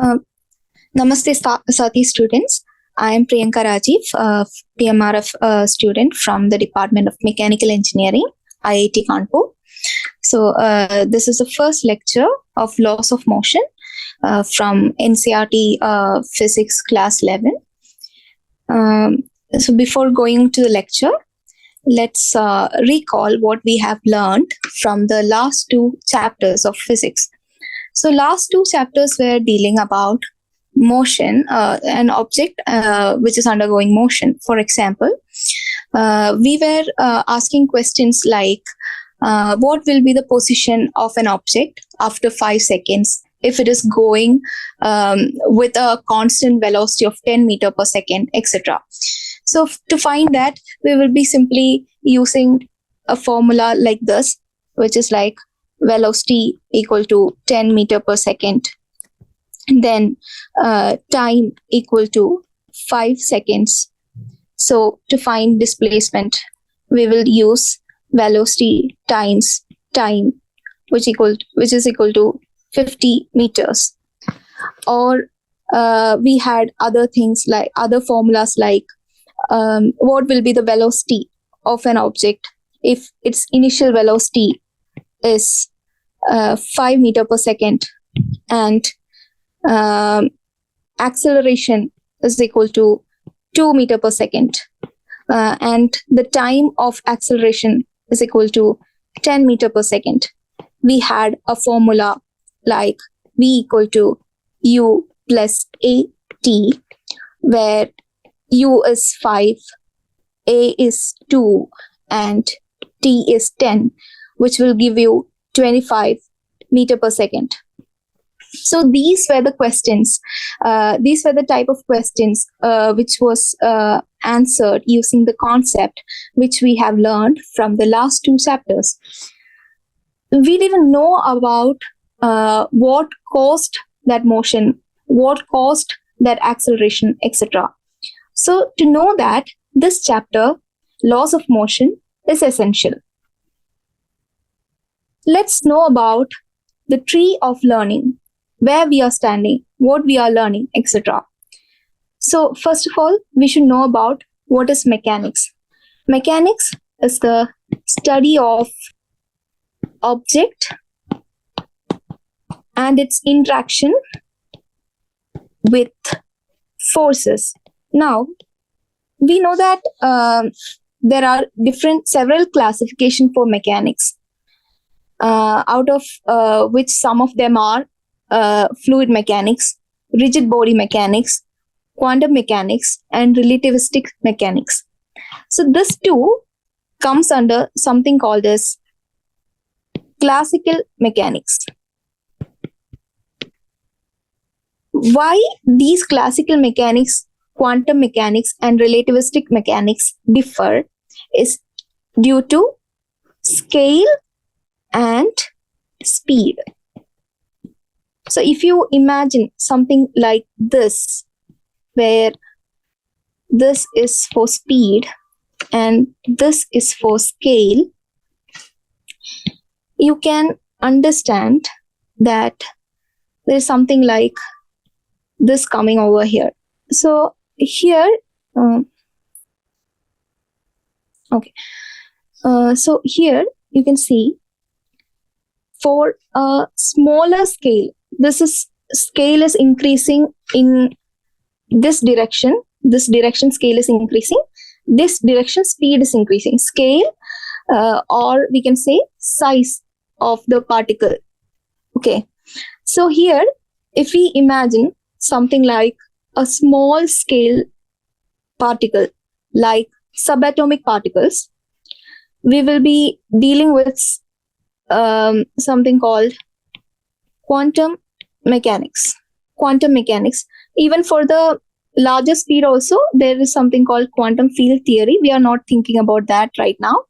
Uh, Namaste, Sati students. I am Priyanka Rajeev, PMRF student from the Department of Mechanical Engineering, IIT Kanpur. So, this is the first lecture of laws of motion from NCERT Physics Class 11. So, before going to the lecture, let's recall what we have learned from the last two chapters of physics. So last two chapters were dealing about motion, an object which is undergoing motion. For example, we were asking questions like, what will be the position of an object after 5 seconds if it is going with a constant velocity of 10 meter per second, etc. So to find that, we will be simply using a formula like this, which is like velocity equal to 10 meter per second, and then time equal to 5 seconds. So to find displacement, we will use velocity times time, which is equal to 50 meters. Or we had other things like other formulas like what will be the velocity of an object if its initial velocity is 5 meter per second and acceleration is equal to 2 meter per second, and the time of acceleration is equal to 10 meter per second. We had a formula like v equal to u plus at, where u is 5, a is 2, and t is 10, which will give you 25 meter per second. So these were the questions. These were the type of questions which was answered using the concept which we have learned from the last two chapters. We didn't know about what caused that motion, what caused that acceleration, etc. So to know that, this chapter, laws of motion, is essential. Let's know about the tree of learning, where we are standing, what we are learning, etc. So first of all, we should know about what is mechanics. Mechanics is the study of object and its interaction with forces. Now, we know that there are several classifications for mechanics, out of which some of them are fluid mechanics, rigid body mechanics, quantum mechanics, and relativistic mechanics. So this too comes under something called as classical mechanics. Why these classical mechanics, quantum mechanics, and relativistic mechanics differ is due to scale and speed. So if you imagine something like this, where this is for speed and this is for scale, you can understand that there is something like this coming over here. So here, so here you can see, for a smaller scale, scale is increasing in this direction. This direction scale is increasing. This direction speed is increasing. Scale, or we can say size of the particle. Okay. So here, if we imagine something like a small scale particle, like subatomic particles, we will be dealing with something called quantum mechanics. Quantum mechanics. Even for the larger speed also, there is something called quantum field theory. We are not thinking about that right now.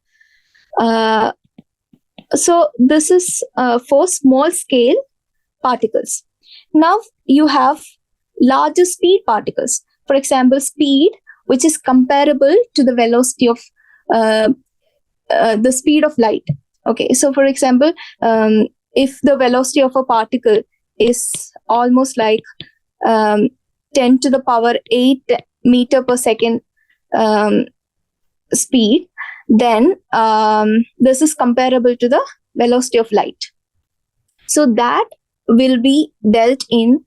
So this is for small scale particles. Now you have larger speed particles. For example, speed which is comparable to the velocity of the speed of light. Okay, so for example, if the velocity of a particle is almost like um, 10 to the power 8 meter per second um, speed, then this is comparable to the velocity of light. So that will be dealt in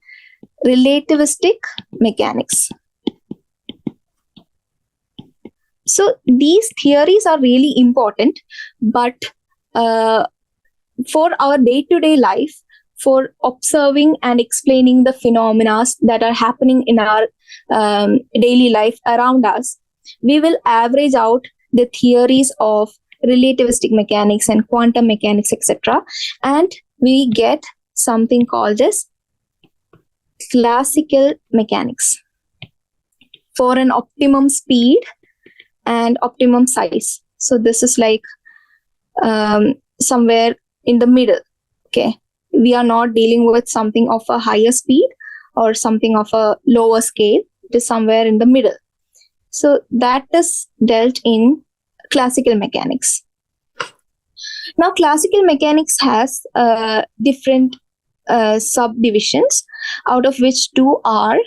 relativistic mechanics. So these theories are really important, but for our day-to-day life, for observing and explaining the phenomena that are happening in our daily life around us, we will average out the theories of relativistic mechanics and quantum mechanics, etc. And we get something called as classical mechanics for an optimum speed and optimum size. So this is like somewhere in the middle. Okay, we are not dealing with something of a higher speed or something of a lower scale. It is somewhere in the middle. So that is dealt in classical mechanics. Now, classical mechanics has different subdivisions, out of which two are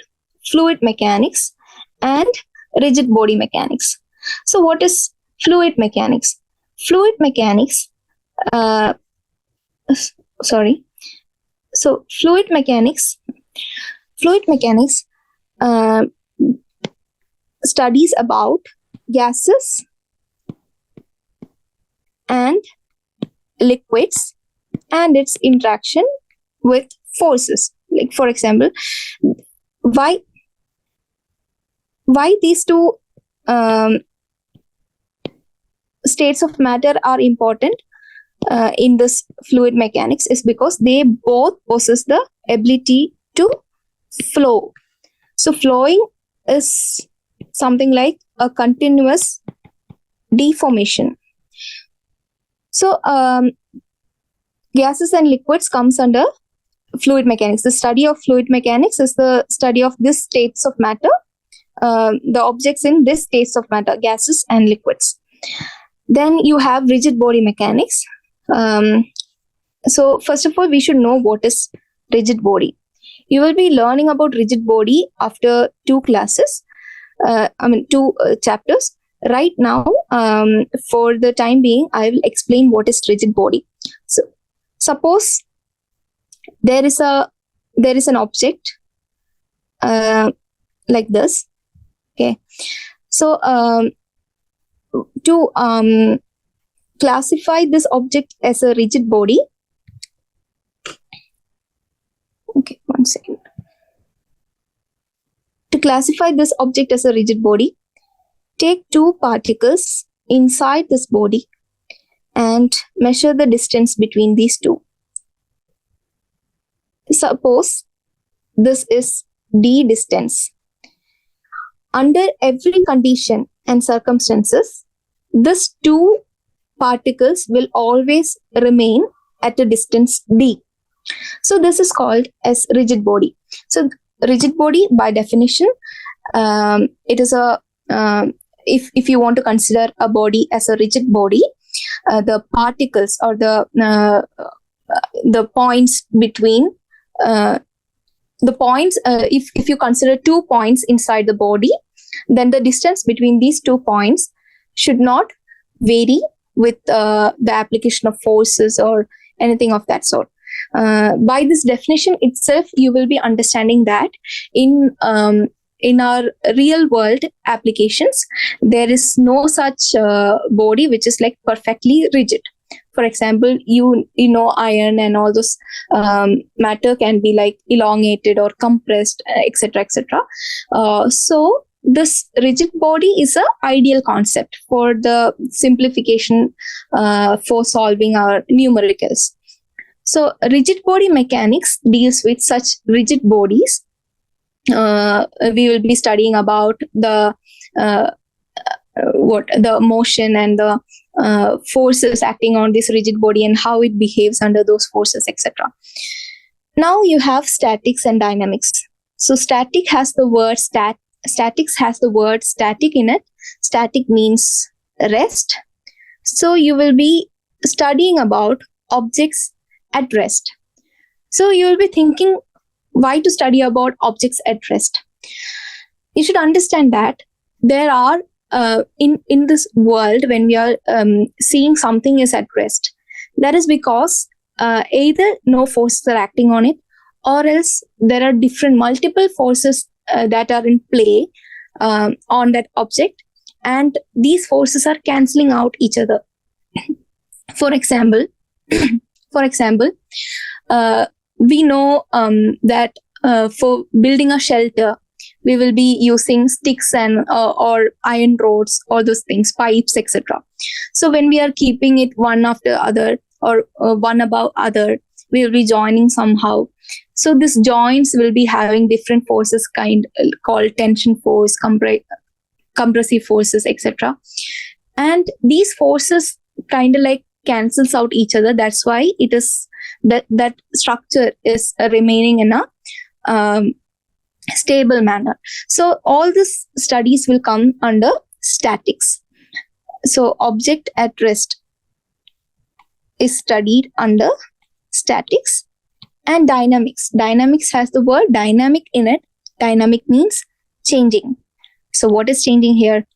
fluid mechanics and rigid body mechanics. So what is fluid mechanics? Fluid mechanics, So fluid mechanics studies about gases and liquids and its interaction with forces. Like, for example, why these two states of matter are important in this fluid mechanics is because they both possess the ability to flow. So flowing is something like a continuous deformation. So gases and liquids comes under fluid mechanics. The study of fluid mechanics is the study of these states of matter, the objects in these states of matter, gases and liquids. Then you have rigid body mechanics. So first of all, we should know what is rigid body. You will be learning about rigid body after two chapters. Right now, for the time being, I will explain what is rigid body. So suppose there is an object like this. Okay. So to classify this object as a rigid body. Okay, one second. To classify this object as a rigid body, take two particles inside this body and measure the distance between these two. Suppose this is d distance. Under every condition and circumstances, these two particles will always remain at a distance d. So this is called as rigid body. So rigid body, by definition, it is a if you want to consider a body as a rigid body, the particles or the points between if you consider 2 points inside the body, then the distance between these 2 points should not vary with the application of forces or anything of that sort. By this definition itself, you will be understanding that in our real world applications, there is no such body which is like perfectly rigid. For example, you know iron and all those matter can be like elongated or compressed, etc., etc. So this rigid body is an ideal concept for the simplification for solving our numericals. So rigid body mechanics deals with such rigid bodies. We will be studying about the motion and the forces acting on this rigid body and how it behaves under those forces, etc. Now you have statics and dynamics. So statics has the word static in it. Static means rest. So you will be studying about objects at rest. So you will be thinking, why to study about objects at rest? You should understand that there are in this world, when we are seeing something is at rest, that is because either no forces are acting on it, or else there are different multiple forces that are in play on that object, and these forces are cancelling out each other. For example, we know that for building a shelter, we will be using sticks and or iron rods, all those things, pipes, etc. So when we are keeping it one after other, or one above other, we will be joining somehow. So these joints will be having different forces, called tension force, compressive forces, etc. And these forces kind of like cancels out each other. That's why it is that structure is remaining in a stable manner. So all these studies will come under statics. So object at rest is studied under statics. And dynamics. Dynamics has the word dynamic in it. Dynamic means changing. So what is changing here?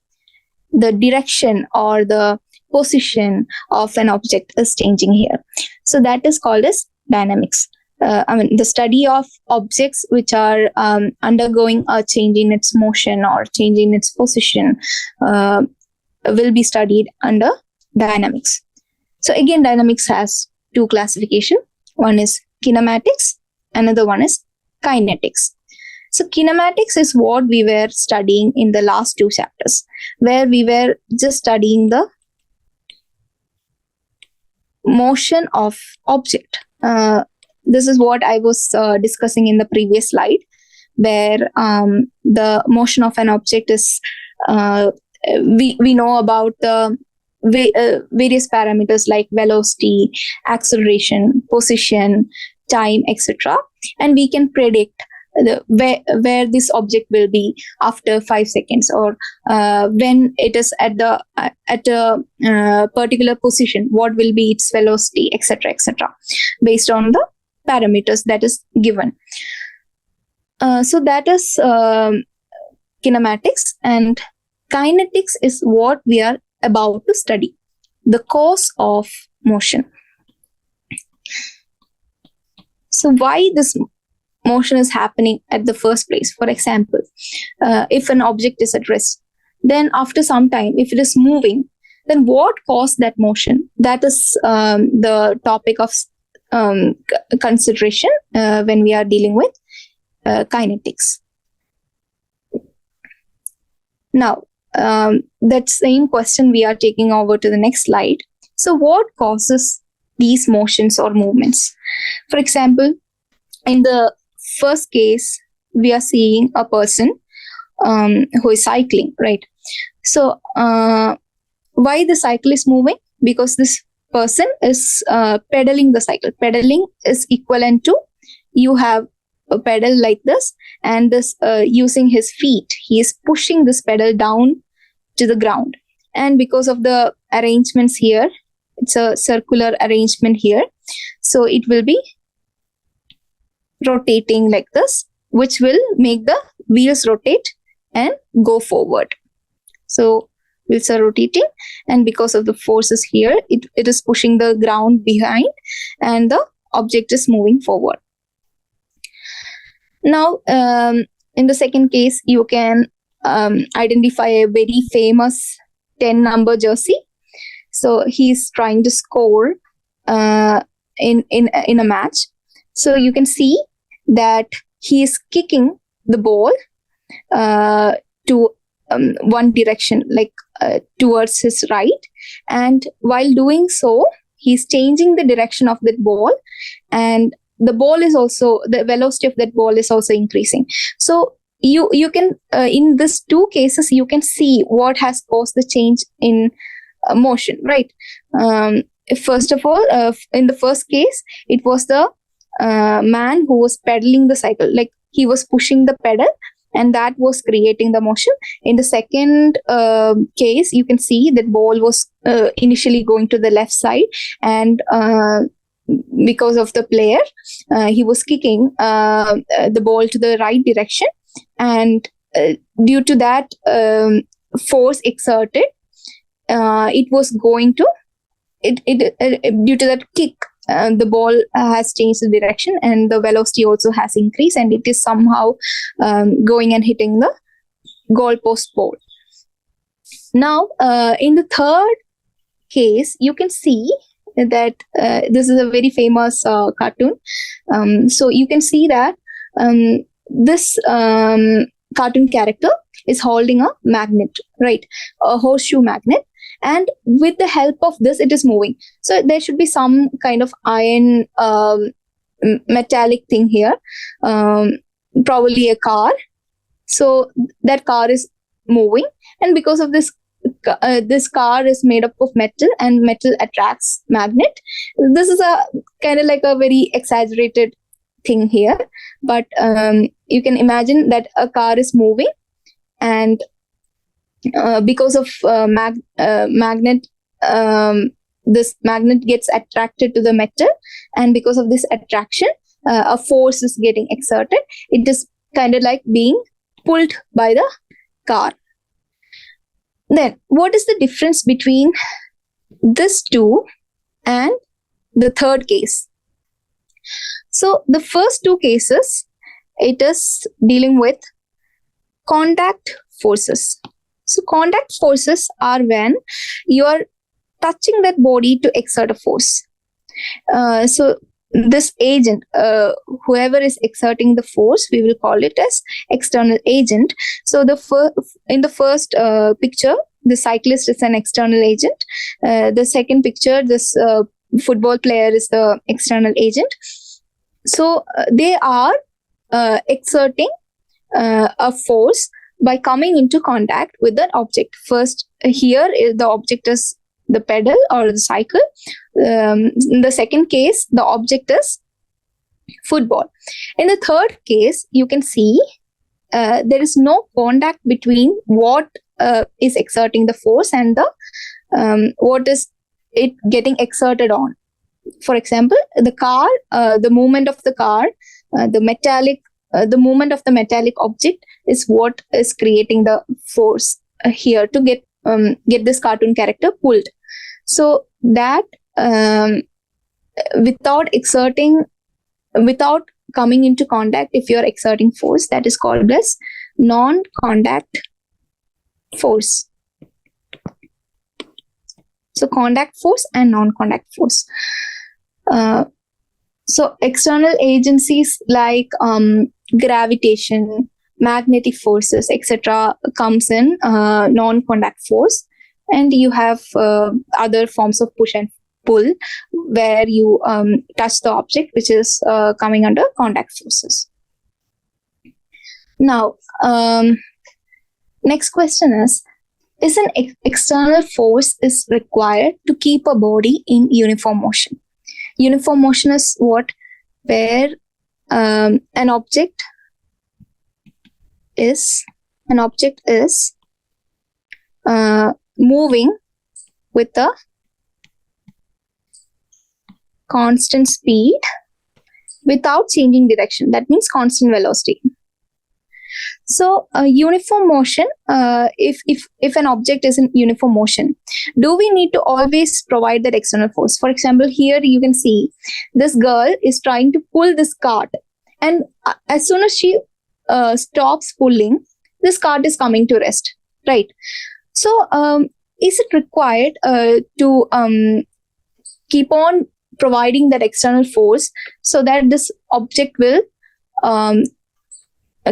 The direction or the position of an object is changing here. So that is called as dynamics. The study of objects which are undergoing a change in its motion or change in its position will be studied under dynamics. So again, dynamics has two classifications. One is kinematics, another one is kinetics. So kinematics is what we were studying in the last two chapters, where we were just studying the motion of object. This is what I was discussing in the previous slide, where the motion of an object is, we know about the various parameters like velocity, acceleration, position, time, etc. And we can predict where this object will be after 5 seconds, or when it is at a particular position, what will be its velocity, etc., etc., based on the parameters that is given. So that is kinematics. And kinetics is what we are about to study, the cause of motion. So why this motion is happening at the first place? For example, if an object is at rest, then after some time, if it is moving, then what caused that motion? That is the topic of consideration when we are dealing with kinetics. Now, that same question we are taking over to the next slide. So what causes these motions or movements? For example, in the first case, we are seeing a person who is cycling, right? So why the cycle is moving? Because this person is pedaling the cycle. Pedaling is equivalent to, you have a pedal like this, and this using his feet, he is pushing this pedal down to the ground. And because of the arrangements here, it's a circular arrangement here, so it will be rotating like this, which will make the wheels rotate and go forward. So wheels are rotating, and because of the forces here, it is pushing the ground behind, and the object is moving forward. Now, in the second case, you can identify a very famous 10-number jersey. So he's trying to score in a match. So you can see that he is kicking the ball to one direction, like towards his right. And while doing so, he's changing the direction of that ball, and the ball is also, the velocity of that ball is also increasing. So you can, in these two cases, you can see what has caused the change in motion, right? First of all, in the first case, it was the man who was pedaling the cycle, like he was pushing the pedal, and that was creating the motion. In the second case, you can see that ball was initially going to the left side, and because of the player. He was kicking the ball to the right direction, and due to that force exerted, it was going to due to that kick, the ball has changed the direction, and the velocity also has increased, and it is somehow going and hitting the goalpost pole. Now, in the third case, you can see that this is a very famous cartoon. So you can see that this cartoon character is holding a magnet, right? A horseshoe magnet. And with the help of this, it is moving. So there should be some kind of iron metallic thing here, probably a car. So that car is moving, and because of this, this car is made up of metal, and metal attracts magnet. This is a kind of like a very exaggerated thing here, but you can imagine that a car is moving, and because of magnet, this magnet gets attracted to the metal, and because of this attraction, a force is getting exerted. It is kind of like being pulled by the car. Then, what is the difference between this two and the third case? So, the first two cases, it is dealing with contact forces. So, contact forces are when you are touching that body to exert a force. So, this agent, whoever is exerting the force, we will call it as external agent. So in the first picture, the cyclist is an external agent. The second picture, this football player is the external agent. So they are exerting a force by coming into contact with that object. First, here the object is the pedal or the cycle. In the second case, the object is football. In the third case, you can see there is no contact between what is exerting the force and the what is it getting exerted on. For example, the car, the movement of the car, the movement of the metallic object is what is creating the force here to get this cartoon character pulled. So that without coming into contact, if you're exerting force, that is called as non-contact force. So contact force and non-contact force. So external agencies like gravitation, magnetic forces, etc. comes in non-contact force. And you have other forms of push and pull where you touch the object, which is coming under contact forces. Now, next question is an external force is required to keep a body in uniform motion? Uniform motion is what? Where an object is moving with a constant speed without changing direction. That means constant velocity. So uniform motion, if an object is in uniform motion, do we need to always provide that external force? For example, here you can see this girl is trying to pull this cart, and as soon as she stops pulling, this cart is coming to rest, right? So, is it required to keep on providing that external force so that this object will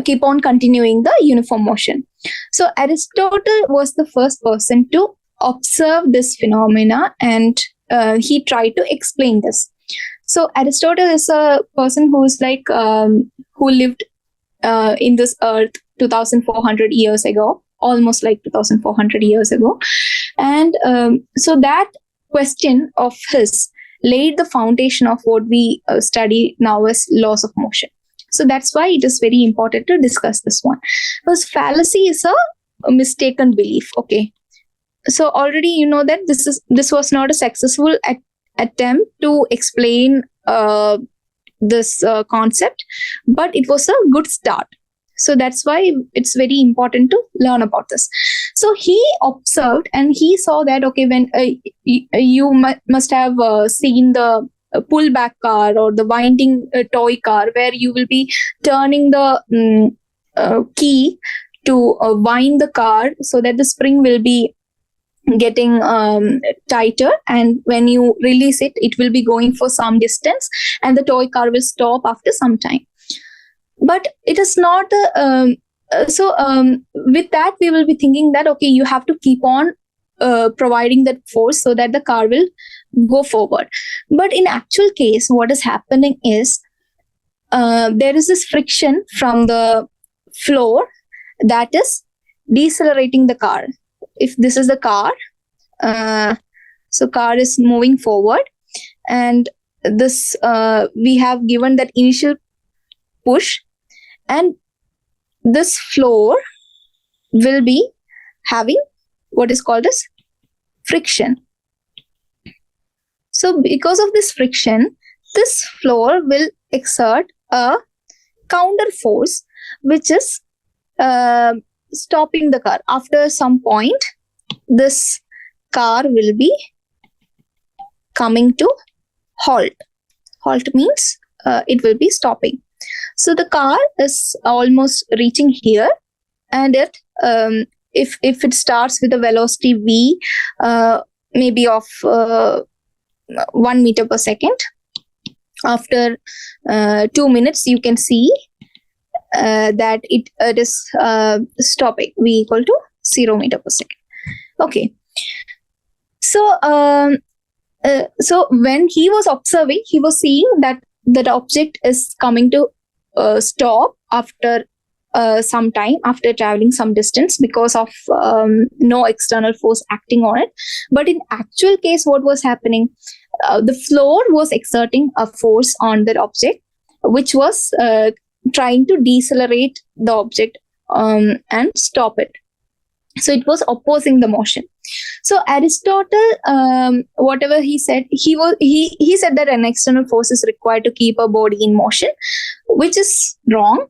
keep on continuing the uniform motion? So, Aristotle was the first person to observe this phenomena, and he tried to explain this. So, Aristotle is a person who is like who lived in this earth 2,400 years ago. Almost like 2,400 years ago. And so that question of his laid the foundation of what we study now as laws of motion. So that's why it is very important to discuss this one. Because fallacy is a mistaken belief. Okay. So already you know that this was not a successful attempt to explain this concept, but it was a good start. So that's why it's very important to learn about this. So he observed and he saw that, okay, when you must have seen the pullback car or the winding toy car, where you will be turning the key to wind the car so that the spring will be getting tighter, and when you release it, it will be going for some distance and the toy car will stop after some time. But it is not with that we will be thinking that, okay, you have to keep on providing that force so that the car will go forward. But in actual case, what is happening is there is this friction from the floor that is decelerating the car. If this is the car, so car is moving forward, and this we have given that initial push, and this floor will be having what is called as friction. So because of this friction, this floor will exert a counter force, which is stopping the car. After some point, this car will be coming to halt. Halt means it will be stopping. So the car is almost reaching here, and if it starts with a velocity v, maybe of 1 meter per second, after 2 minutes, you can see that it is stopping. V equal to 0 meter per second. Okay. So when he was observing, he was seeing that that object is coming to stop after some time, after traveling some distance, because of no external force acting on it. But in actual case, what was happening? The floor was exerting a force on that object, which was trying to decelerate the object and stop it. So it was opposing the motion. So Aristotle, whatever he said, he said that an external force is required to keep a body in motion, which is wrong.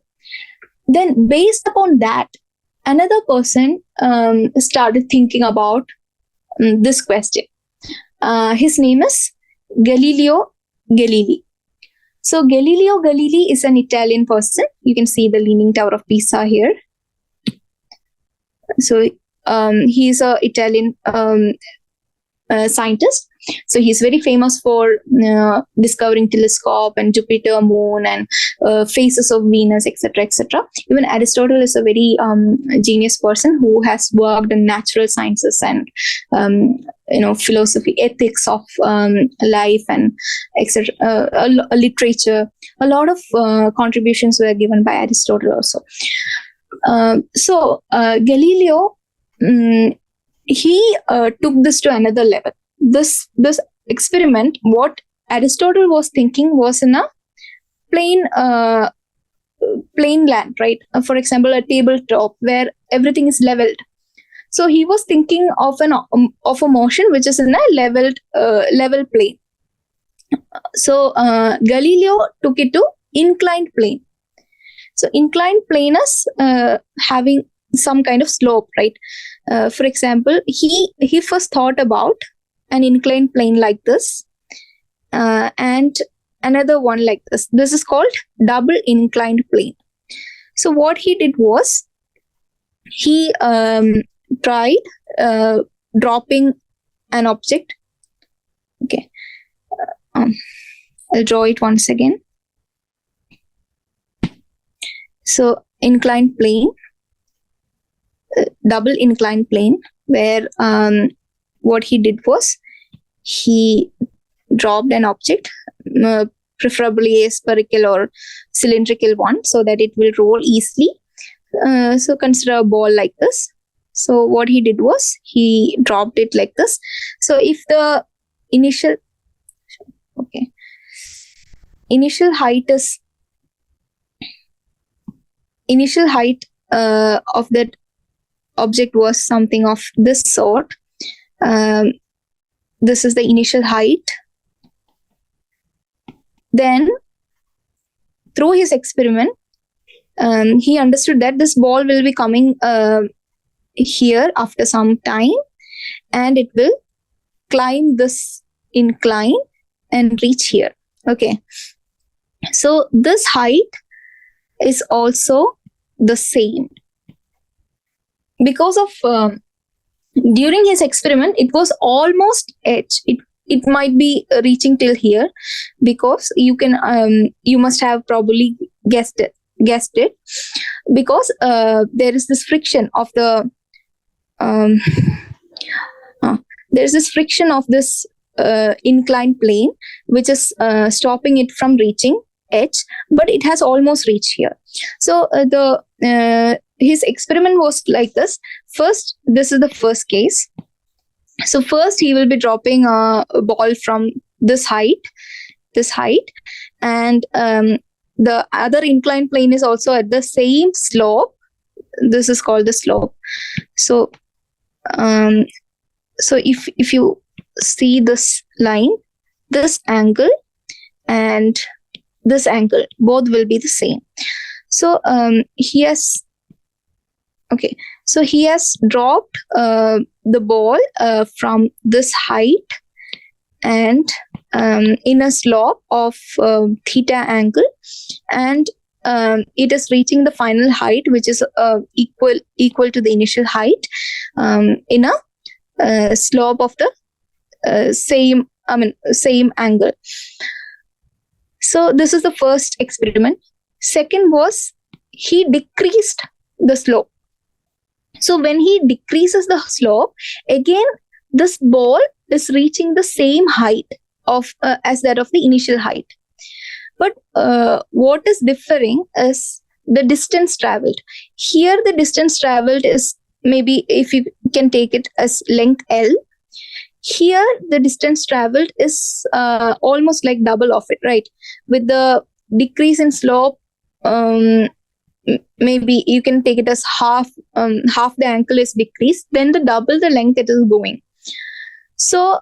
Then based upon that, another person started thinking about this question. His name is Galileo Galilei. So Galileo Galilei is an Italian person. You can see the Leaning Tower of Pisa here. So he's an Italian scientist. So he's very famous for discovering telescope and Jupiter, moon, and phases of Venus, etc., etc. Even Aristotle is a very genius person who has worked in natural sciences and philosophy, ethics of life, and etc. Literature. A lot of contributions were given by Aristotle also. Galileo, he took this to another level. This experiment, what Aristotle was thinking was in a plain land, right? For example, a tabletop where everything is leveled. So he was thinking of a motion which is in a level plane. So Galileo took it to inclined plane. So inclined plane is having some kind of slope, right? For example, he first thought about an inclined plane like this, and another one like this. This is called double inclined plane. So what he did was, he tried dropping an object. Okay, I'll draw it once again. So inclined plane, double inclined plane, where what he did was, he dropped an object, preferably a spherical or cylindrical one, so that it will roll easily. So consider a ball like this. So what he did was, he dropped it like this. So if the initial height of that object was something of this sort. This is the initial height, Then through his experiment, he understood that this ball will be coming here after some time, and it will climb this incline and reach here. Okay, so this height is also the same. Because of during his experiment, it was almost edge. It might be reaching till here, because you must have probably guessed it, because there is this friction of the there's this friction of this inclined plane, which is stopping it from reaching edge, but it has almost reached here. So his experiment was like this. First, this is the first case. So first he will be dropping a ball from this height, and the other inclined plane is also at the same slope. This is called the slope. So if you see this line, this angle and this angle, both will be the same. So he has dropped the ball from this height and in a slope of theta angle, and it is reaching the final height, which is equal to the initial height, in a slope of the same angle. So this is the first experiment. Second was, he decreased the slope. So when he decreases the slope, again this ball is reaching the same height of as that of the initial height. But what is differing is the distance traveled. Here the distance traveled is, maybe if you can take it as length L. Here the distance traveled is almost like double of it, right? With the decrease in slope, maybe you can take it as half the angle is decreased, then the double the length it is going. So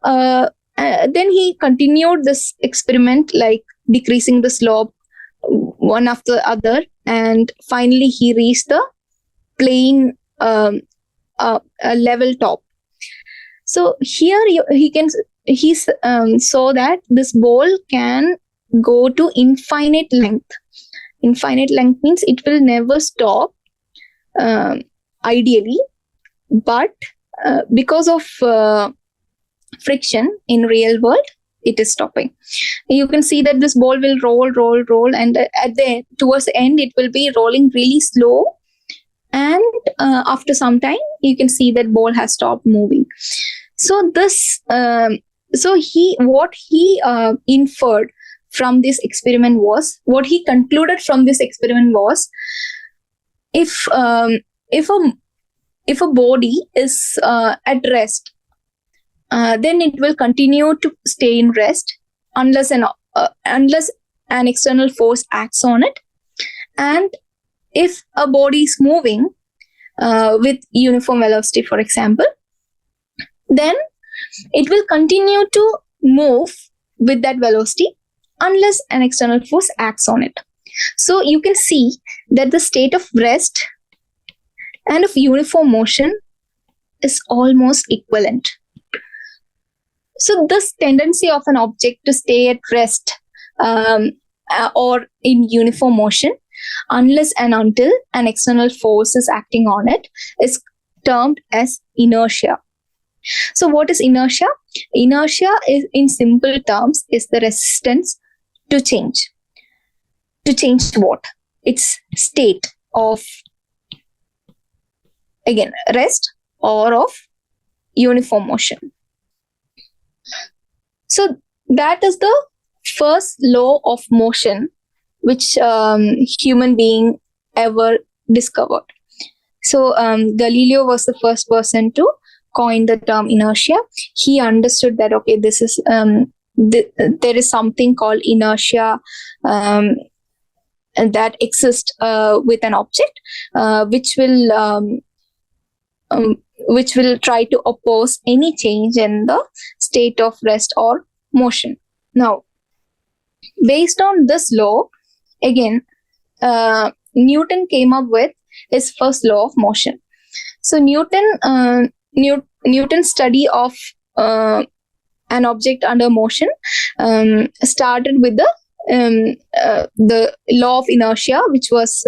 then he continued this experiment, like decreasing the slope one after the other, and finally he reached the plane level top. So here he saw that this ball can go to infinite length. Infinite length means it will never stop, ideally, but because of friction in real world, it is stopping. You can see that this ball will roll, and towards the end it will be rolling really slow, and after some time you can see that ball has stopped moving. So this what he inferred from this experiment was, what he concluded from this experiment was, if a body is at rest, then it will continue to stay in rest unless an external force acts on it. And if a body is moving with uniform velocity, for example, then it will continue to move with that velocity unless an external force acts on it. So you can see that the state of rest and of uniform motion is almost equivalent. So this tendency of an object to stay at rest or in uniform motion unless and until an external force is acting on it is termed as inertia. So what is inertia? Inertia is, in simple terms, is the resistance to change. To change what? Its state of, again, rest or of uniform motion. So that is the first law of motion which human being ever discovered. So Galileo was the first person to coin the term inertia. He understood that, okay, this is there is something called inertia that exists with an object, which will try to oppose any change in the state of rest or motion. Now, Based on this law, again, Newton came up with his first law of motion. So Newton's study of an object under motion started with the law of inertia, which was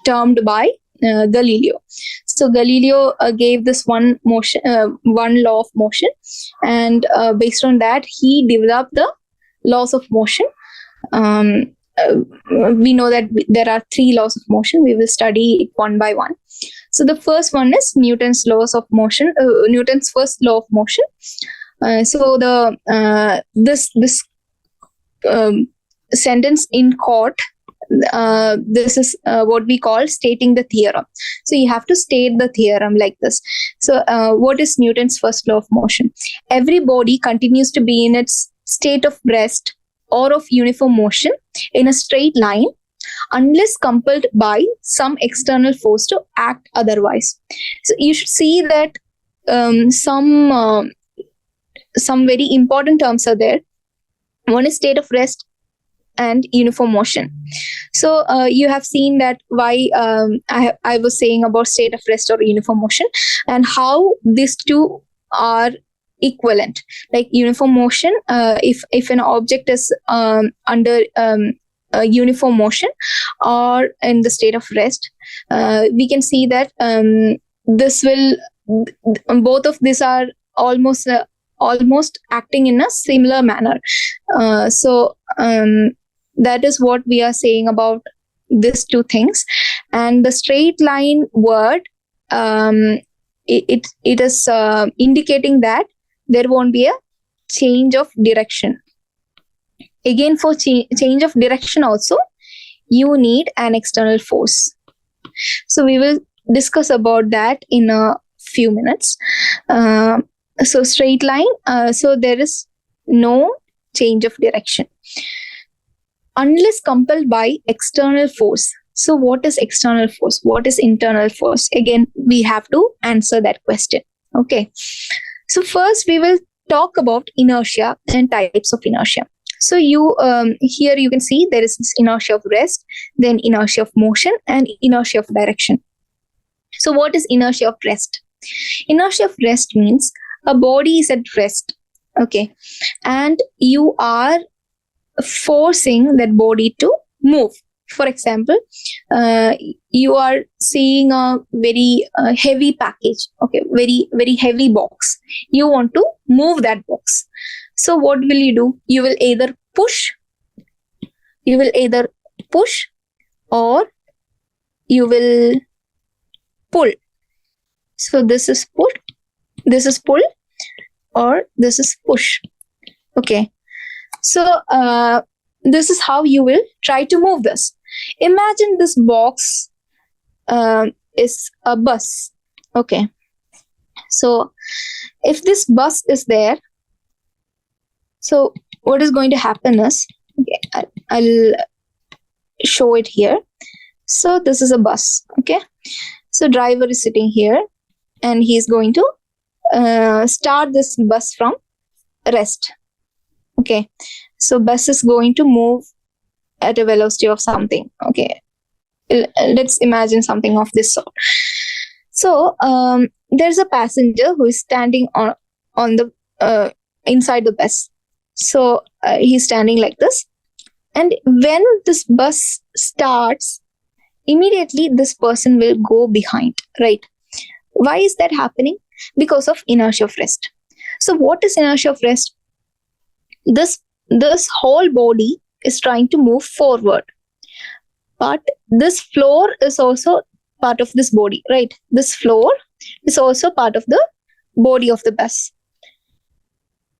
termed by Galileo. So Galileo gave this one law of motion, and based on that, he developed the laws of motion. We know that there are 3 laws of motion. We will study it one by one. So the first one is Newton's laws of motion. Newton's first law of motion. So this sentence in court. This is what we call stating the theorem. So you have to state the theorem like this. So what is Newton's first law of motion? Every body continues to be in its state of rest or of uniform motion in a straight line unless compelled by some external force to act otherwise. So you should see that some very important terms are there. One is state of rest and uniform motion. So you have seen that why I was saying about state of rest or uniform motion, and how these two are equivalent. Like uniform motion, if an object is under uniform motion or in the state of rest, we can see that both of these are almost acting in a similar manner. So that is what we are saying about these two things. And the straight line word, it is indicating that there won't be a change of direction. Again, for change of direction also, you need an external force. So we will discuss about that in a few minutes. So straight line, so there is no change of direction unless compelled by external force. So what is external force? What is internal force? Again, we have to answer that question. Okay. So first we will talk about inertia and types of inertia. So here you can see there is this inertia of rest, then inertia of motion, and inertia of direction. So what is inertia of rest? Inertia of rest means a body is at rest, okay, and you are forcing that body to move. For example, you are seeing a very heavy package, okay, very, very heavy box. You want to move that box. So what will you do? You will either push or you will pull. So this is pull, or this is push. Okay. So this is how you will try to move this. Imagine this box is a bus. Okay. So if this bus is there, so what is going to happen is, okay, I'll show it here. So this is a bus. Okay. So driver is sitting here and he's going to start this bus from rest. Okay. So bus is going to move at a velocity of something. Okay. Let's imagine something of this sort. So there's a passenger who is standing on the inside the bus. So he's standing like this. And when this bus starts, immediately this person will go behind, right? Why is that happening? Because of inertia of rest. So what is inertia of rest? This whole body is trying to move forward. But this floor is also part of this body, right? This floor is also part of the body of the bus.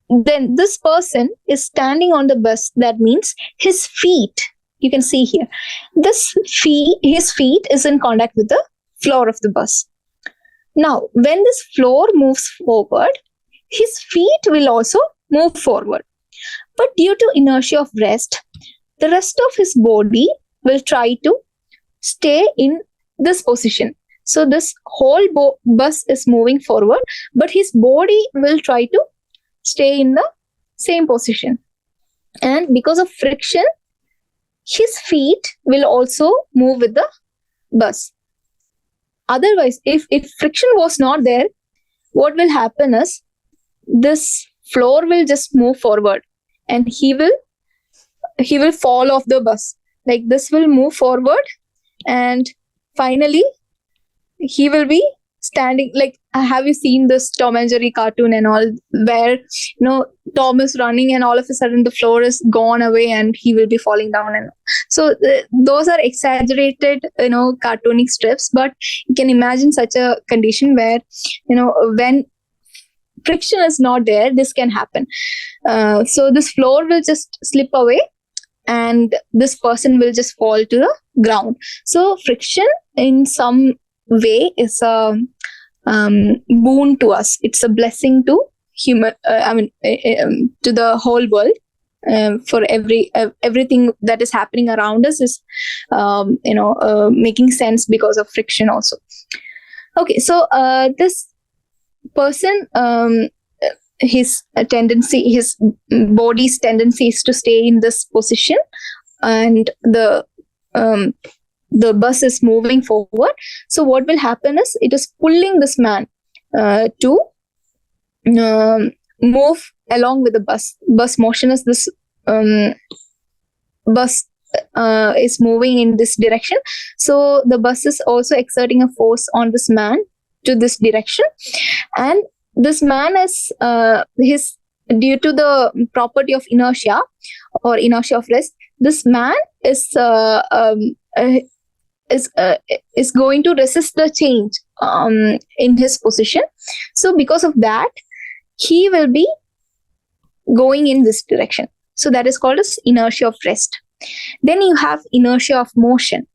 Then this person is standing on the bus. That means his feet, you can see here, his feet is in contact with the floor of the bus. Now, when this floor moves forward, his feet will also move forward. But due to inertia of rest, the rest of his body will try to stay in this position. So this whole bus is moving forward, but his body will try to stay in the same position. and because of friction, his feet will also move with the bus. Otherwise, if friction was not there, what will happen is this floor will just move forward, and he will fall off the bus. Like this will move forward, and finally he will be standing. Like, have you seen this Tom and Jerry cartoon and all, where Tom is running and all of a sudden the floor is gone away and he will be falling down? And so those are exaggerated cartoonic strips, but you can imagine such a condition where when friction is not there, this can happen. So this floor will just slip away and this person will just fall to the ground. So friction in some way is a boon to us. It's a blessing to human. To the whole world. For everything that is happening around us is making sense because of friction also. Okay, so this person, his body's tendency is to stay in this position, and the bus is moving forward. So what will happen is it is pulling this man to move along with the bus. Bus motion is this bus is moving in this direction. So the bus is also exerting a force on this man to this direction, and this man is due to the property of inertia or inertia of rest. This man is going to resist the change in his position. So because of that, he will be going in this direction. So that is called as inertia of rest. Then you have inertia of motion.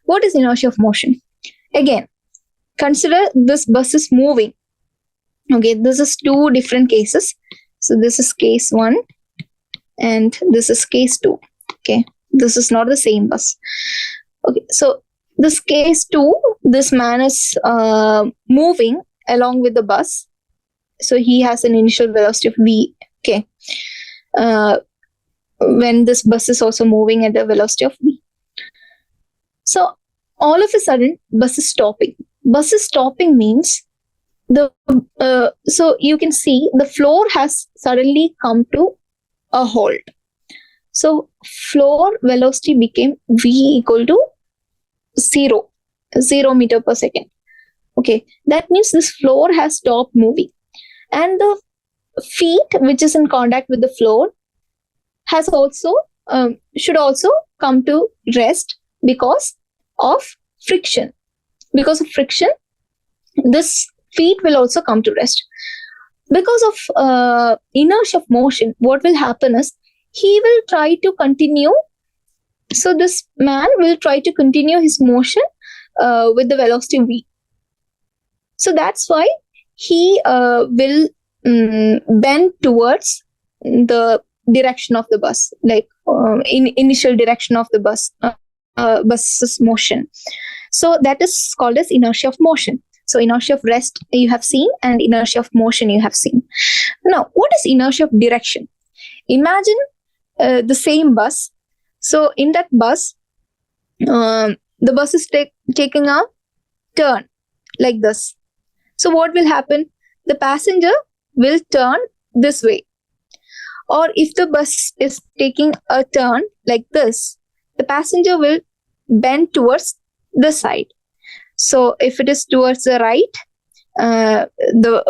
What is inertia of motion? Again, consider this bus is moving. Okay, this is two different cases. So this is case 1 and this is case 2. Okay, this is not the same bus. Okay, so this case 2, this man is moving along with the bus. So he has an initial velocity of v. Okay, when this bus is also moving at the velocity of v. So all of a sudden, bus is stopping. Bus is stopping means so you can see the floor has suddenly come to a halt. So floor velocity became v equal to 0 meter per second. Okay, that means this floor has stopped moving, and the feet which is in contact with the floor has also should also come to rest because of friction. Because of friction, this feet will also come to rest. Because of inertia of motion, what will happen is he will try to continue. So this man will try to continue his motion with the velocity v. So that's why he will bend towards the direction of the bus, like in initial direction of the bus's motion. So that is called as inertia of motion. So inertia of rest you have seen, and inertia of motion you have seen. Now, what is inertia of direction? Imagine the same bus. So in that bus, the bus is taking a turn like this. So what will happen? The passenger will turn this way. Or if the bus is taking a turn like this, the passenger will bend towards the side. So if it is towards the right, the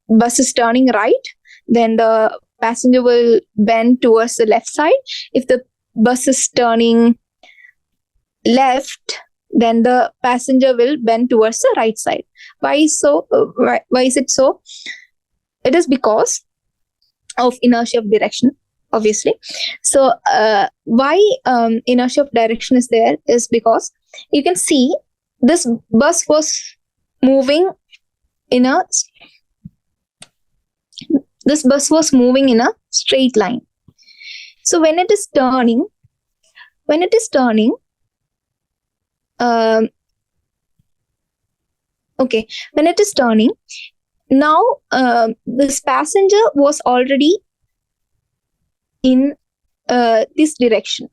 bus is turning right, then the passenger will bend towards the left side. If the bus is turning left, then the passenger will bend towards the right side. Why so? Why is it so? It is because of inertia of direction, obviously. So why inertia of direction is there is because you can see this bus was moving in a straight line. So when it is turning, now this passenger was already in this direction,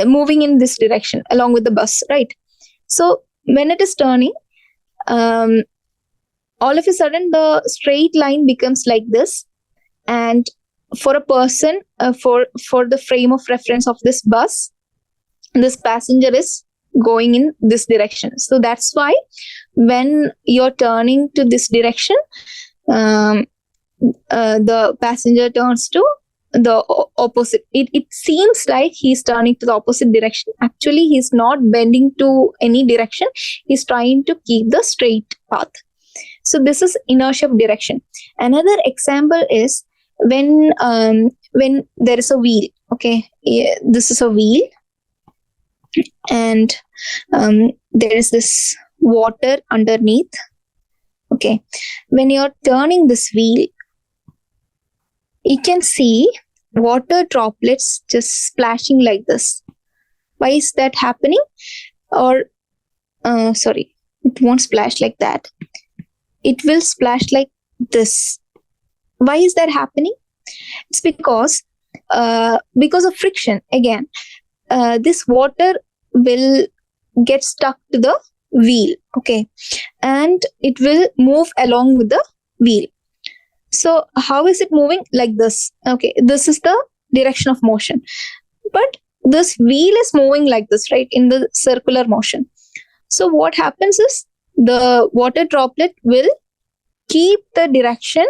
moving in this direction along with the bus, right? So when it is turning, um, all of a sudden the straight line becomes like this, and for a person, for the frame of reference of this bus, this passenger is going in this direction. So that's why when you're turning to this direction, um, the passenger turns to the opposite. It seems like he's turning to the opposite direction. Actually, he's not bending to any direction. He's trying to keep the straight path. So this is inertia of direction. Another example is when there is a wheel. Okay, yeah, this is a wheel, and there is this water underneath. Okay, when you're turning this wheel, you can see water droplets just splashing like this. Why is that happening? Or sorry, it won't splash like that. It will splash like this. Why is that happening? It's because of friction. Again, this water will get stuck to the wheel, okay, and it will move along with the wheel. So how is it moving? Like this. Okay, this is the direction of motion, but this wheel is moving like this, right, in the circular motion. So what happens is the water droplet will keep the direction,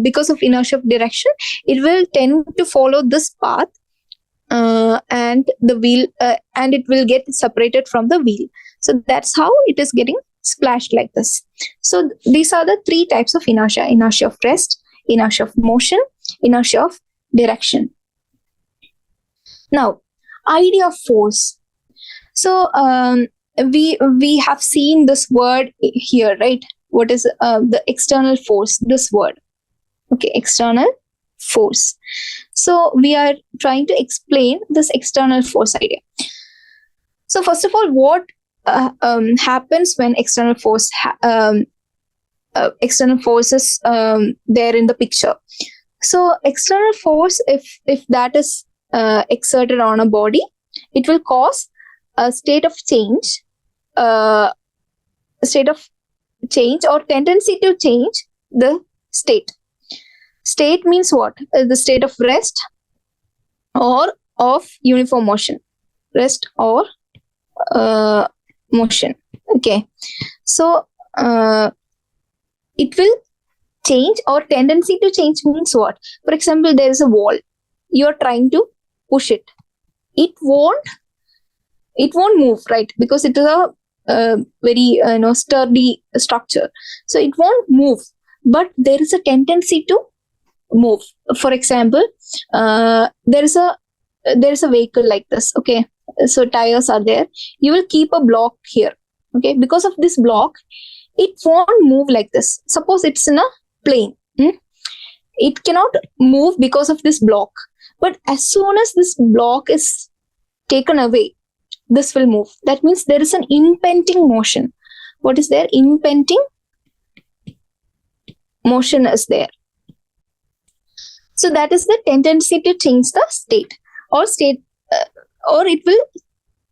because of inertia of direction. It will tend to follow this path, and the wheel, and it will get separated from the wheel. So that's how it is getting splashed like this. So these are the three types of inertia: inertia of rest, inertia of motion, inertia of direction. Now, idea of force. So we have seen this word here, right? What is the external force? This word, okay, external force. So we are trying to explain this external force idea. So first of all, what happens when external force is there in the picture? So external force, if that is exerted on a body, it will cause a state of change, or tendency to change the state. State means what? The state of rest or of uniform motion. Rest or motion. Okay. So it will change, or tendency to change means what? For example, there is a wall. You're trying to push it. It won't move, right? Because it is a very sturdy structure. So it won't move, but there is a tendency to move. For example, there is a vehicle like this. Okay, so tires are there. You will keep a block here. Okay, because of this block, it won't move like this. Suppose it's in a plane. It cannot move because of this block. But as soon as this block is taken away, this will move. That means there is an impending motion. What is there? Impending motion is there. So that is the tendency to change the state, or it will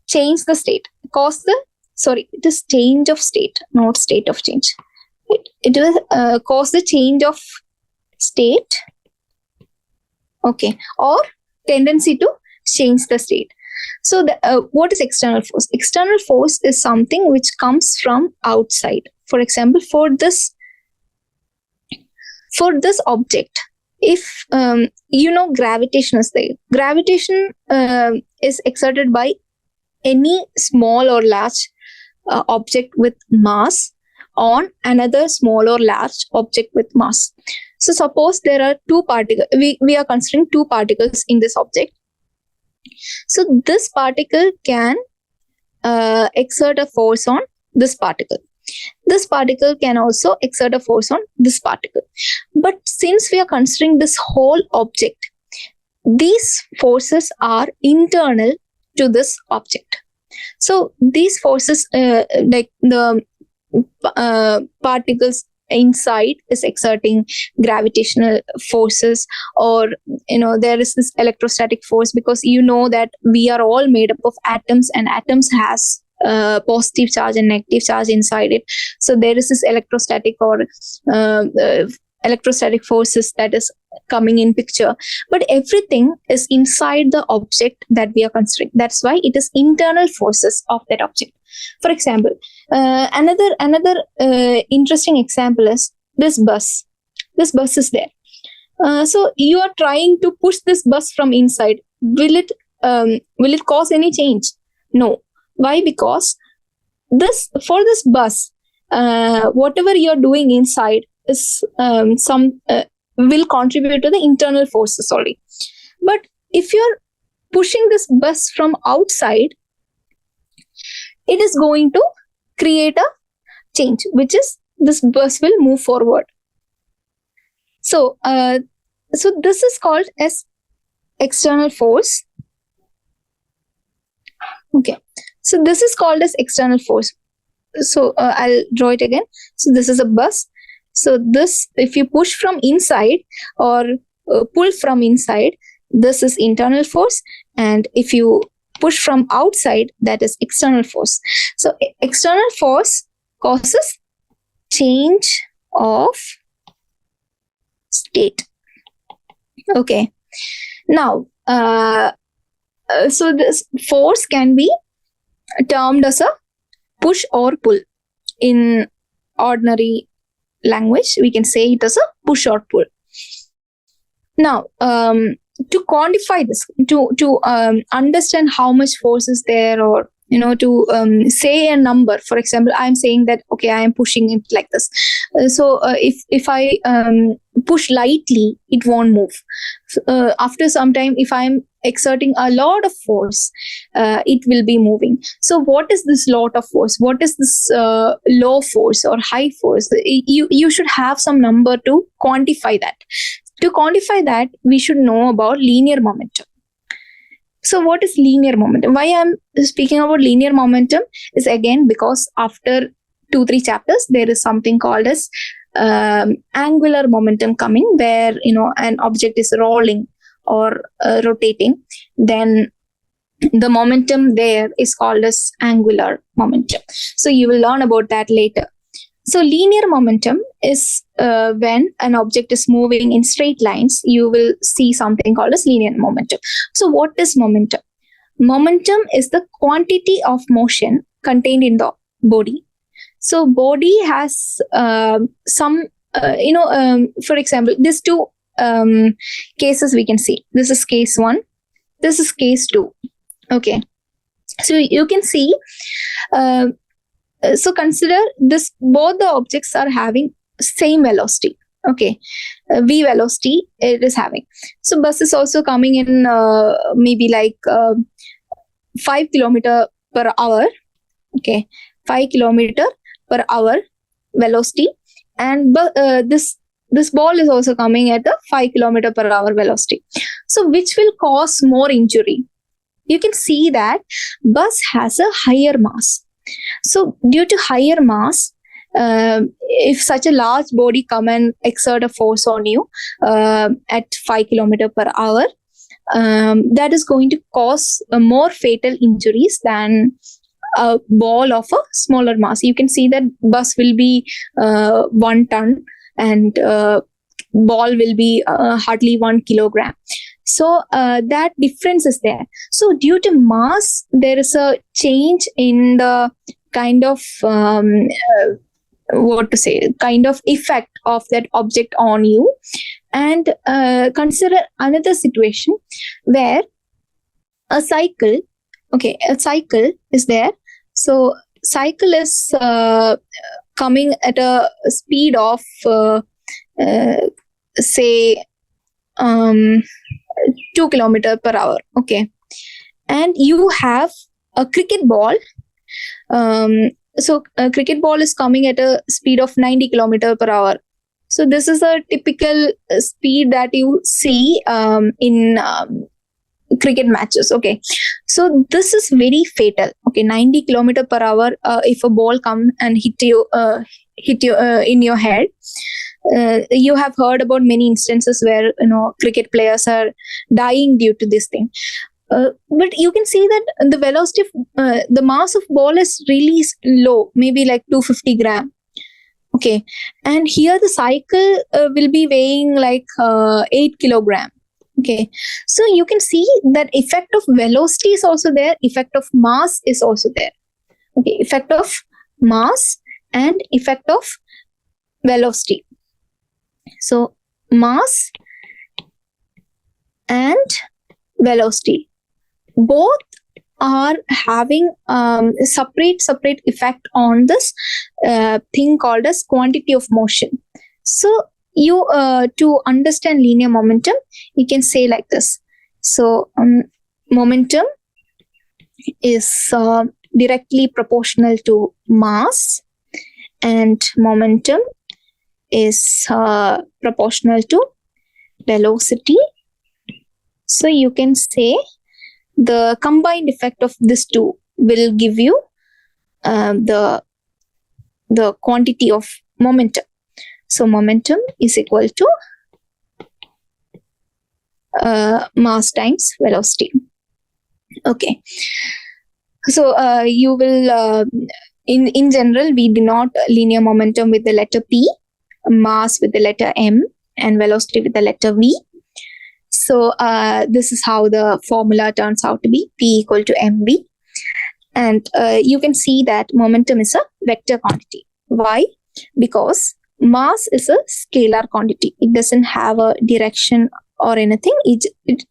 change the state. It is change of state, not state of change. It will cause the change of state, okay, or tendency to change the state. So what is external force? External force is something which comes from outside. For example, for this object, if gravitation is there. Gravitation is exerted by any small or large object with mass on another small or large object with mass. So suppose there are two particles. We are considering two particles in this object. So this particle can exert a force on this particle. This particle can also exert a force on this particle. But since we are considering this whole object, these forces are internal to this object. So these forces, like the particles inside is exerting gravitational forces, or there is this electrostatic force, because that we are all made up of atoms, and atoms has positive charge and negative charge inside it. So there is this electrostatic or electrostatic forces that is coming in picture, but everything is inside the object that we are considering. That's why it is internal forces of that object. For example, another interesting example is this bus. This bus is there. So you are trying to push this bus from inside. Will it cause any change? No. Why? Because for this bus, whatever you're doing inside is will contribute to the internal forces only. But if you're pushing this bus from outside, it is going to create a change, which is this bus will move forward. So this is called as external force. Okay. So this is called as external force. So I'll draw it again. So this is a bus. So this, if you push from inside or pull from inside, this is internal force. And if you push from outside, that is external force. So external force causes change of state. Okay. Now, so this force can be termed as a push or pull. In ordinary language, we can say it as a push or pull. Now, to quantify this, to understand how much force is there, or to say a number. For example, I'm saying that okay, I am pushing it like this. So if I push lightly, it won't move. After some time, if I'm exerting a lot of force, it will be moving. So what is this lot of force? What is this low force or high force? You should have some number to quantify that. To quantify that, we should know about linear momentum. So what is linear momentum? Why I'm speaking about linear momentum is again because after 2-3 chapters, there is something called as angular momentum coming, where an object is rolling or rotating. Then the momentum there is called as angular momentum. So you will learn about that later. So linear momentum is when an object is moving in straight lines, you will see something called as linear momentum. So what is momentum? Momentum is the quantity of motion contained in the body. So body has some, for example, these two cases we can see. This is case 1. This is case 2. Okay. So you can see, so consider this, both the objects are having same velocity. Okay. V velocity it is having. So bus is also coming in maybe like 5 km per hour. Okay. 5 km per hour velocity. And this ball is also coming at a 5 km per hour velocity. So which will cause more injury? You can see that bus has a higher mass. So due to higher mass, if such a large body come and exert a force on you at 5 km per hour, that is going to cause more fatal injuries than a ball of a smaller mass. You can see that bus will be 1 ton and ball will be hardly 1 kilogram. So that difference is there. So due to mass, there is a change in the kind of kind of effect of that object on you. And consider another situation where a cycle is there. So cycle is coming at a speed of say 2 km per hour. Okay. And you have a cricket ball. So a cricket ball is coming at a speed of 90 km per hour. So this is a typical speed that you see in cricket matches. Okay, so this is very fatal. Okay, 90 kilometer per hour. If a ball come and hit you in your head, you have heard about many instances where cricket players are dying due to this thing. But you can see that the velocity, the mass of ball is really low, maybe like 250 gram. Okay, and here the cycle will be weighing like 8 kilogram. Okay, so you can see that effect of velocity is also there, effect of mass is also there. Okay, effect of mass and effect of velocity. So mass and velocity both are having separate effect on this thing called as quantity of motion. So you to understand linear momentum, you can say like this. So momentum is directly proportional to mass, and momentum is proportional to velocity. So you can say the combined effect of these two will give you the quantity of momentum. So momentum is equal to mass times velocity. Okay. So you will in general we denote linear momentum with the letter P, mass with the letter M, and velocity with the letter V. So this is how the formula turns out to be: P equal to mv. And you can see that momentum is a vector quantity. Why? Because mass is a scalar quantity. It doesn't have a direction or anything. It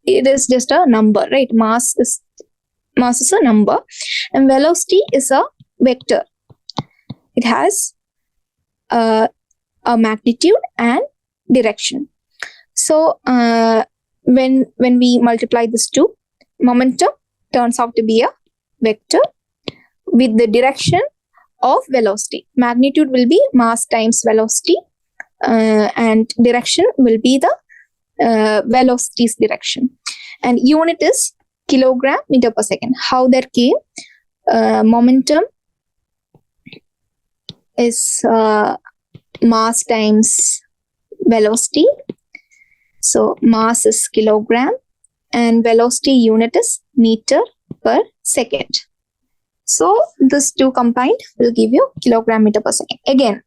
is just a number, right? Mass is a number, and velocity is a vector. It has a magnitude and direction. So when we multiply these two, momentum turns out to be a vector with the direction of velocity. Magnitude will be mass times velocity, and direction will be the velocity's direction. And unit is kilogram meter per second. How that came? Momentum is mass times velocity. So mass is kilogram and velocity unit is meter per second. So this two combined will give you kilogram meter per second. Again,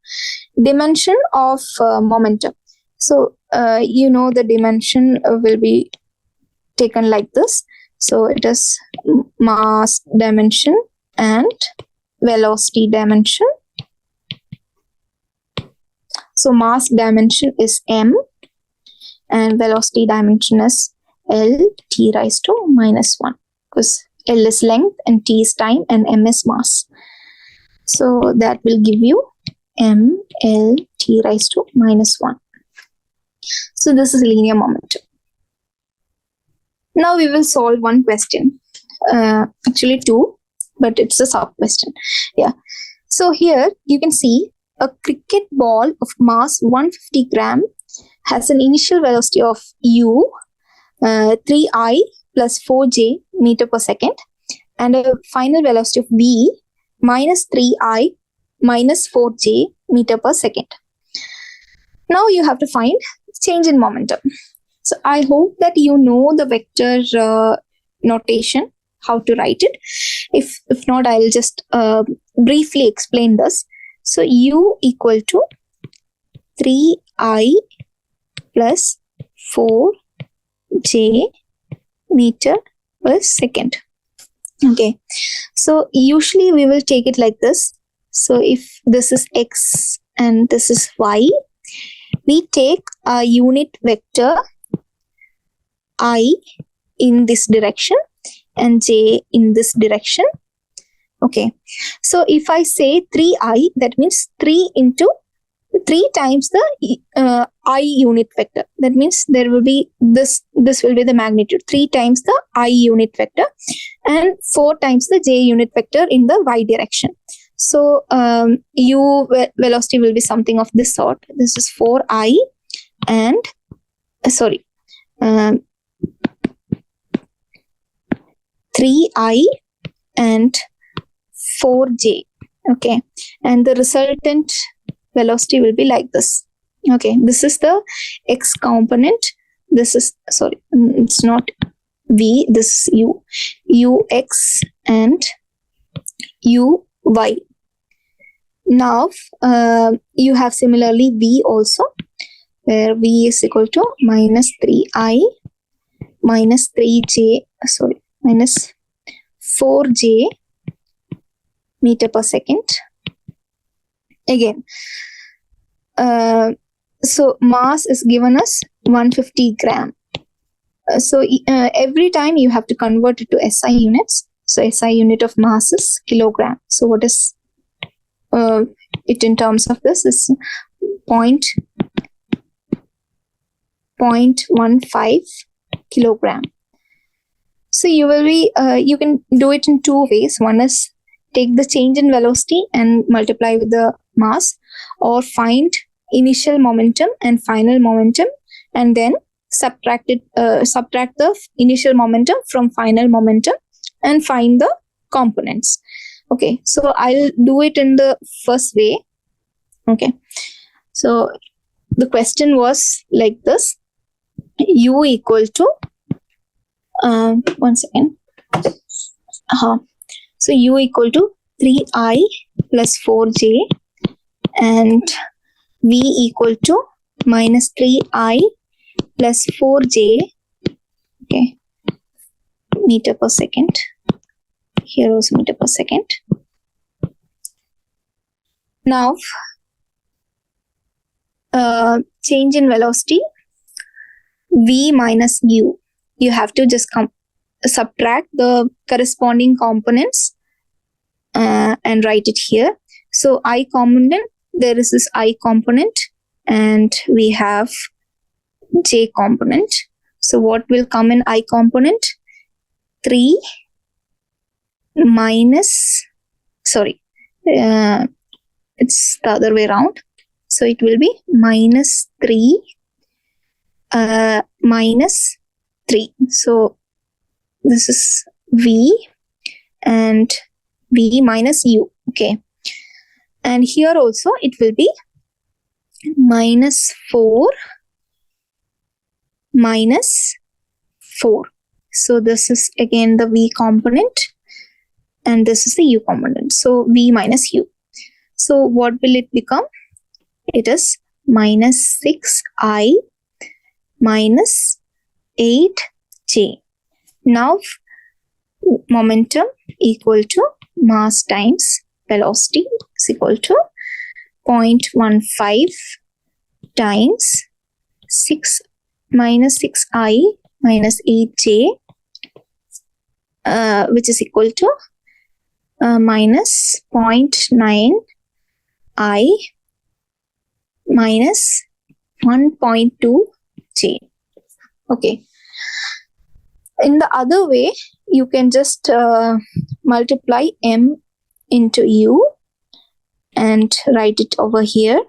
dimension of momentum. So the dimension will be taken like this. So it is mass dimension and velocity dimension. So mass dimension is m and velocity dimension is L t raised to minus 1, because L is length and t is time and m is mass. So that will give you m L t raised to minus 1. So this is linear momentum. Now we will solve one question. Actually two, but it's a sub question. Yeah. So here you can see a cricket ball of mass 150 gram has an initial velocity of u 3I plus 4j meter per second and a final velocity of v minus 3I minus 4j meter per second. Now you have to find change in momentum. So I hope that you know the vector notation, how to write it. If not, I'll just briefly explain this. So u equal to 3I plus 4j meter per second. Okay. So usually we will take it like this. So if this is x and this is y, we take a unit vector I in this direction and j in this direction. Okay. So if I say 3I, that means 3 times the I unit vector. That means there will be this will be the magnitude. 3 times the I unit vector and 4 times the j unit vector in the y direction. So u velocity will be something of this sort. This is 4I and 3I and 4j. Okay, and the resultant velocity will be like this. Okay, this is the x component. This is, sorry, it's not v, this is u, ux and uy. Now you have similarly v also, where v is equal to minus 3i minus 3j, sorry, minus 4j meter per second. Again, so mass is given as 150 gram. So every time you have to convert it to SI units. So SI unit of mass is kilogram. So what is it in terms of this? Is 0.15 kilogram. So you will be you can do it in two ways. One is take the change in velocity and multiply with the mass, or find initial momentum and final momentum and then subtract the initial momentum from final momentum and find the components. Okay, so I'll do it in the first way. Okay, so the question was like this: u equal to 1 second. So u equal to 3i plus 4j and v equal to minus 3i plus 4j, okay, meter per second. Here also meter per second. Now, change in velocity, v minus u. You have to just subtract the corresponding components and write it here. So I component, there is this I component and we have j component. So what will come in I component? 3 minus, sorry, it's the other way around. So it will be minus 3 minus 3. So this is v and v minus u. Okay, and here also it will be minus 4 minus 4. So this is again the v component and this is the u component. So v minus u. So what will it become? It is minus 6i minus 8j. Now momentum equal to mass times velocity is equal to 0.15 times 6 minus 6i minus 8j, which is equal to minus 0.9i minus 1.2j. Okay. In the other way, you can just multiply m into u and write it over here,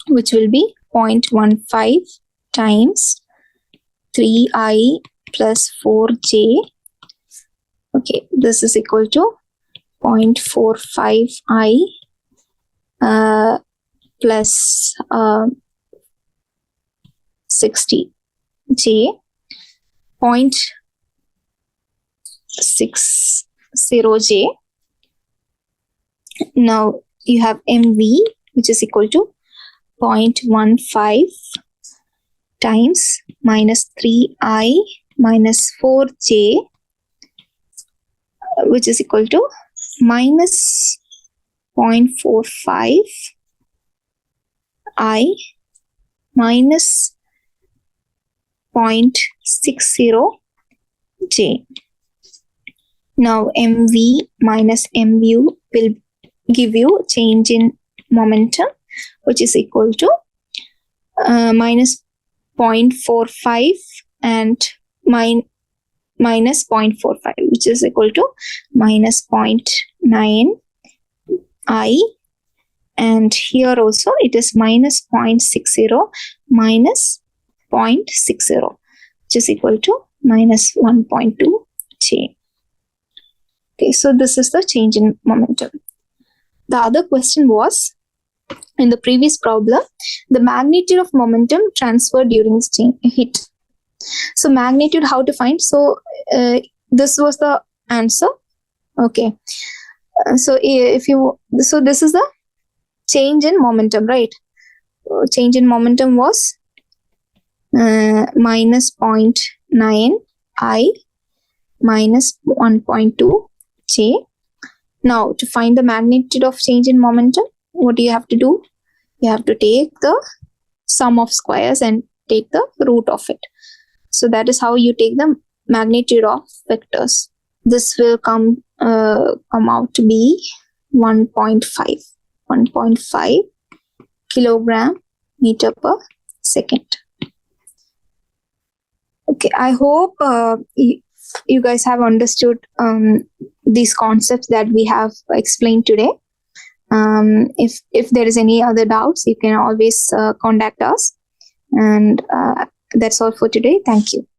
which will be 0.15 times 3i plus 4j. Okay, this is equal to 0.45i plus 60j, 0.60j. Now you have mv, which is equal to 0.15 times minus 3i minus 4j, which is equal to minus 0.45 I minus 0.60 j. Now mv minus mu will give you change in momentum, which is equal to minus 0.45 and minus 0.45, which is equal to minus 0.9 I, and here also it is minus 0.60 minus 0.60, which is equal to minus 1.2 j. Okay, so this is the change in momentum. The other question was, in the previous problem, the magnitude of momentum transferred during this hit. So magnitude, how to find? So this was the answer. Okay. So this is the change in momentum, right? Change in momentum was minus 0.9 I minus 1.2 J. Now, to find the magnitude of change in momentum, what do you have to do? You have to take the sum of squares and take the root of it. So that is how you take the magnitude of vectors. This will come out to be 1.5 kilogram meter per second. Okay, I hope you guys have understood these concepts that we have explained today. If there is any other doubts, you can always contact us. And that's all for today. Thank you.